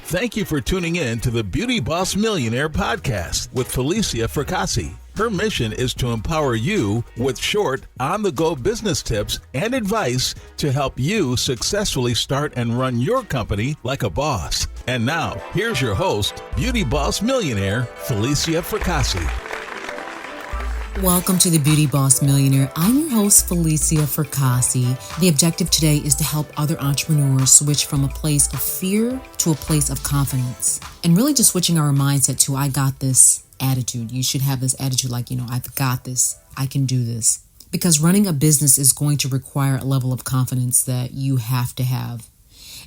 Thank you for tuning in to the Beauty Boss Millionaire podcast with Falica Fracassi. Her mission is to empower you with short, on-the-go business tips and advice to help you successfully start and run your company like a boss. And now, here's your host, Beauty Boss Millionaire, Falica Fracassi. Welcome to the Beauty Boss Millionaire. I'm your host, Falica Fracassi. The objective today is to help other entrepreneurs switch from a place of fear to a place of confidence. And really just switching our mindset to, I got this attitude. You should have this attitude like, I've got this. I can do this. Because running a business is going to require a level of confidence that you have to have.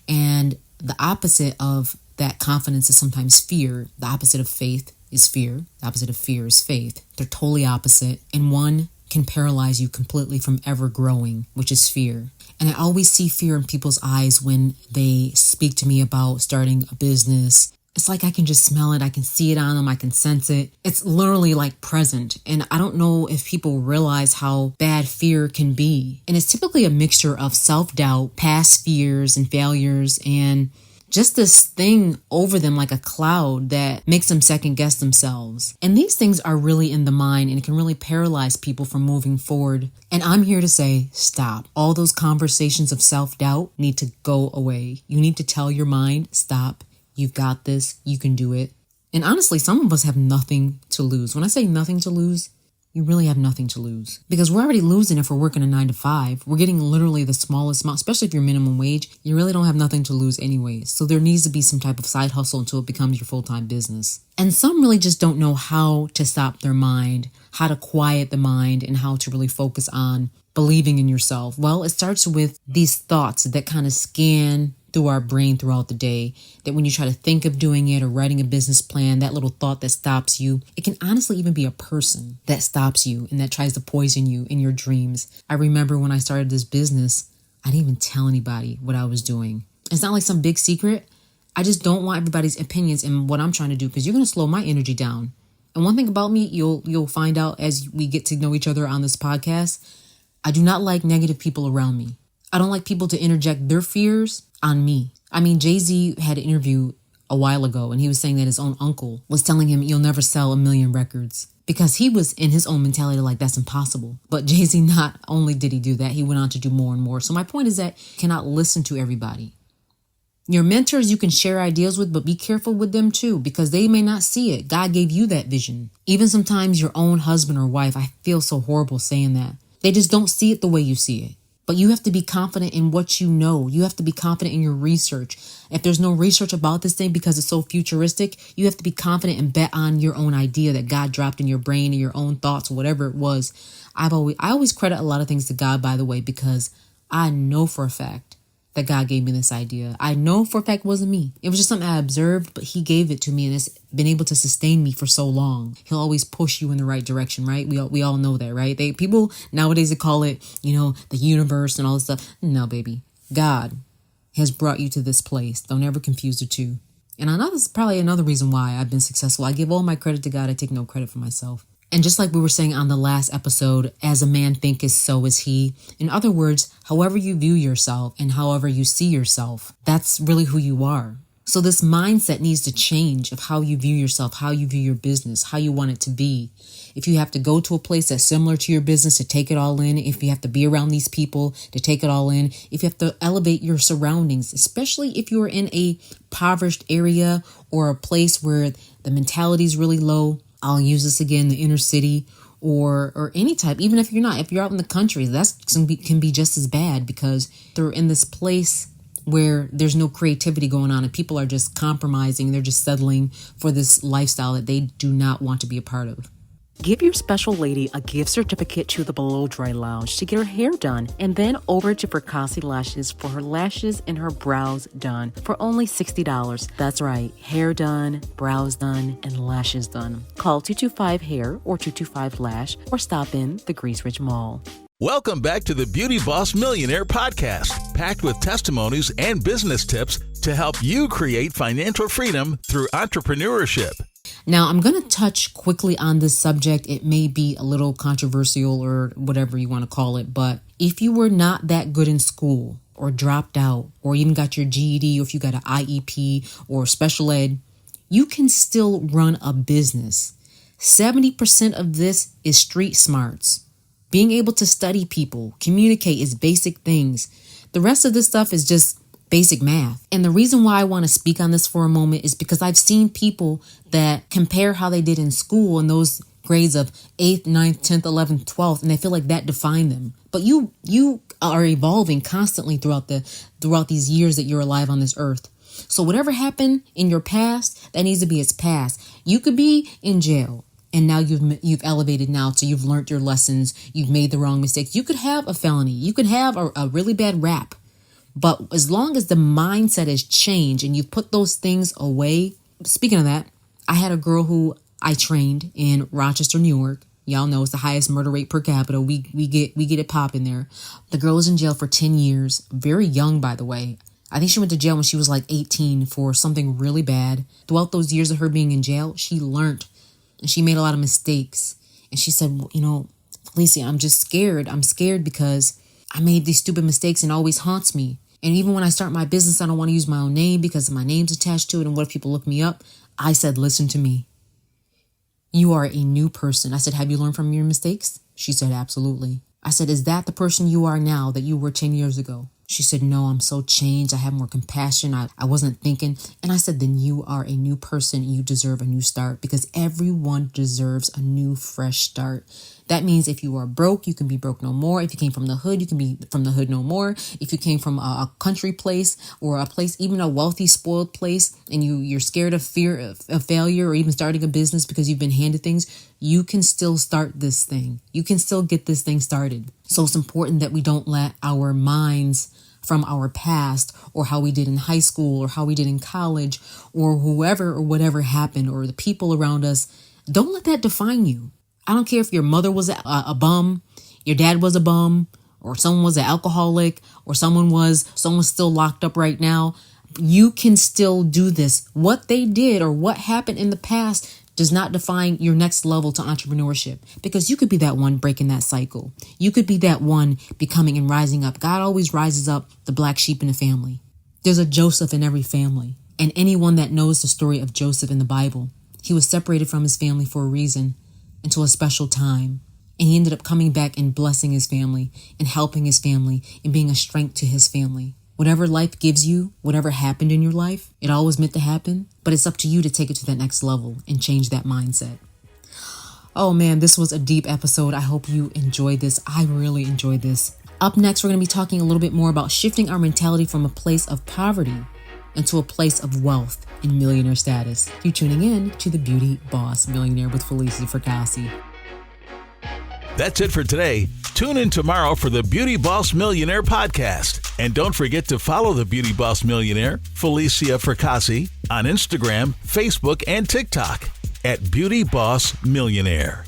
And the opposite of that confidence is sometimes fear. The opposite of faith is fear. The opposite of fear is faith. They're totally opposite. And one can paralyze you completely from ever growing, which is fear. And I always see fear in people's eyes when they speak to me about starting a business. It's like I can just smell it. I can see it on them. I can sense it. It's literally like present. And I don't know if people realize how bad fear can be. And it's typically a mixture of self-doubt, past fears and failures, and just this thing over them like a cloud that makes them second guess themselves. And these things are really in the mind, and it can really paralyze people from moving forward. And I'm here to say, stop. All those conversations of self-doubt need to go away. You need to tell your mind, stop. You've got this. You can do it. And honestly, some of us have nothing to lose. When I say nothing to lose, you really have nothing to lose, because we're already losing if we're working a 9 to 5. We're getting literally the smallest amount, especially if you're minimum wage. You really don't have nothing to lose anyways. So there needs to be some type of side hustle until it becomes your full-time business. And some really just don't know how to stop their mind, how to quiet the mind, and how to really focus on believing in yourself. Well, it starts with these thoughts that kind of scan through our brain throughout the day, that when you try to think of doing it or writing a business plan, that little thought that stops you, it can honestly even be a person that stops you and that tries to poison you in your dreams. I remember when I started this business, I didn't even tell anybody what I was doing. It's not like some big secret. I just don't want everybody's opinions in what I'm trying to do, because you're going to slow my energy down. And one thing about me, you'll find out as we get to know each other on this podcast, I do not like negative people around me. I don't like people to interject their fears on me. I mean, Jay-Z had an interview a while ago, and he was saying that his own uncle was telling him, you'll never sell 1 million records, because he was in his own mentality like that's impossible. But Jay-Z, not only did he do that, he went on to do more and more. So my point is that you cannot listen to everybody. Your mentors you can share ideas with, but be careful with them too, because they may not see it. God gave you that vision. Even sometimes your own husband or wife, I feel so horrible saying that. They just don't see it the way you see it. But you have to be confident in what you know. You have to be confident in your research. If there's no research about this thing because it's so futuristic, you have to be confident and bet on your own idea that God dropped in your brain and your own thoughts, whatever it was. I always credit a lot of things to God, by the way, because I know for a fact that God gave me this idea. I know for a fact it wasn't me. It was just something I observed, but he gave it to me, and it's been able to sustain me for so long. He'll always push you in the right direction, right? We all know that, right? People nowadays, they call it, the universe and all this stuff. No, baby. God has brought you to this place. Don't ever confuse the two. And I know this is probably another reason why I've been successful. I give all my credit to God. I take no credit for myself. And just like we were saying on the last episode, as a man thinketh, so is he. In other words, however you view yourself and however you see yourself, that's really who you are. So this mindset needs to change of how you view yourself, how you view your business, how you want it to be. If you have to go to a place that's similar to your business to take it all in, if you have to be around these people to take it all in, if you have to elevate your surroundings, especially if you're in a impoverished area or a place where the mentality is really low. I'll use this again, the inner city or any type, even if you're out in the country, that can be just as bad, because they're in this place where there's no creativity going on and people are just compromising. They're just settling for this lifestyle that they do not want to be a part of. Give your special lady a gift certificate to the Below Dry Lounge to get her hair done, and then over to Fracassi Lashes for her lashes and her brows done for only $60. That's right, hair done, brows done, and lashes done. Call 225-HAIR or 225-LASH or stop in the Grease Ridge Mall. Welcome back to the Beauty Boss Millionaire podcast, packed with testimonies and business tips to help you create financial freedom through entrepreneurship. Now, I'm going to touch quickly on this subject. It may be a little controversial or whatever you want to call it, but if you were not that good in school, or dropped out or even got your GED, or if you got an IEP or special ed, you can still run a business. 70% of this is street smarts. Being able to study people, communicate is basic things. The rest of this stuff is just basic math. And the reason why I want to speak on this for a moment is because I've seen people that compare how they did in school in those grades of 8th, 9th, 10th, 11th, 12th, and they feel like that defined them. But you are evolving constantly throughout these years that you're alive on this earth. So whatever happened in your past, that needs to be its past. You could be in jail, and now you've elevated now, so you've learned your lessons. You've made the wrong mistakes. You could have a felony. You could have a really bad rap. But as long as the mindset has changed and you've put those things away. Speaking of that, I had a girl who I trained in Rochester, New York. Y'all know it's the highest murder rate per capita. We get it popping there. The girl was in jail for 10 years. Very young, by the way. I think she went to jail when she was like 18 for something really bad. Throughout those years of her being in jail, she learned and she made a lot of mistakes. And she said, Felicia, I'm just scared. I'm scared because I made these stupid mistakes and it always haunts me. And even when I start my business, I don't want to use my own name because my name's attached to it. And what if people look me up? I said, listen to me. You are a new person. I said, have you learned from your mistakes? She said, absolutely. I said, is that the person you are now that you were 10 years ago? She said, no, I'm so changed. I have more compassion. I wasn't thinking. And I said, then you are a new person and you deserve a new start, because everyone deserves a new, fresh start. That means if you are broke, you can be broke no more. If you came from the hood, you can be from the hood no more. If you came from a country place or a place, even a wealthy, spoiled place, and you're scared of fear of failure or even starting a business because you've been handed things, you can still start this thing. You can still get this thing started. So it's important that we don't let our minds from our past or how we did in high school or how we did in college or whoever or whatever happened or the people around us, don't let that define you. I don't care if your mother was a bum, your dad was a bum, or someone was an alcoholic, or someone's still locked up right now. You can still do this. What they did or what happened in the past does not define your next level to entrepreneurship, because you could be that one breaking that cycle. You could be that one becoming and rising up. God always rises up the black sheep in the family. There's a Joseph in every family. And anyone that knows the story of Joseph in the Bible, he was separated from his family for a reason, until a special time. And he ended up coming back and blessing his family and helping his family and being a strength to his family. Whatever life gives you, whatever happened in your life, it always meant to happen, but it's up to you to take it to that next level and change that mindset. Oh man, this was a deep episode. I hope you enjoyed this. I really enjoyed this. Up next, we're going to be talking a little bit more about shifting our mentality from a place of poverty into a place of wealth and millionaire status. You're tuning in to the Beauty Boss Millionaire with Falica Fracassi. That's it for today. Tune in tomorrow for the Beauty Boss Millionaire podcast. And don't forget to follow the Beauty Boss Millionaire, Falica Fracassi, on Instagram, Facebook, and TikTok at Beauty Boss Millionaire.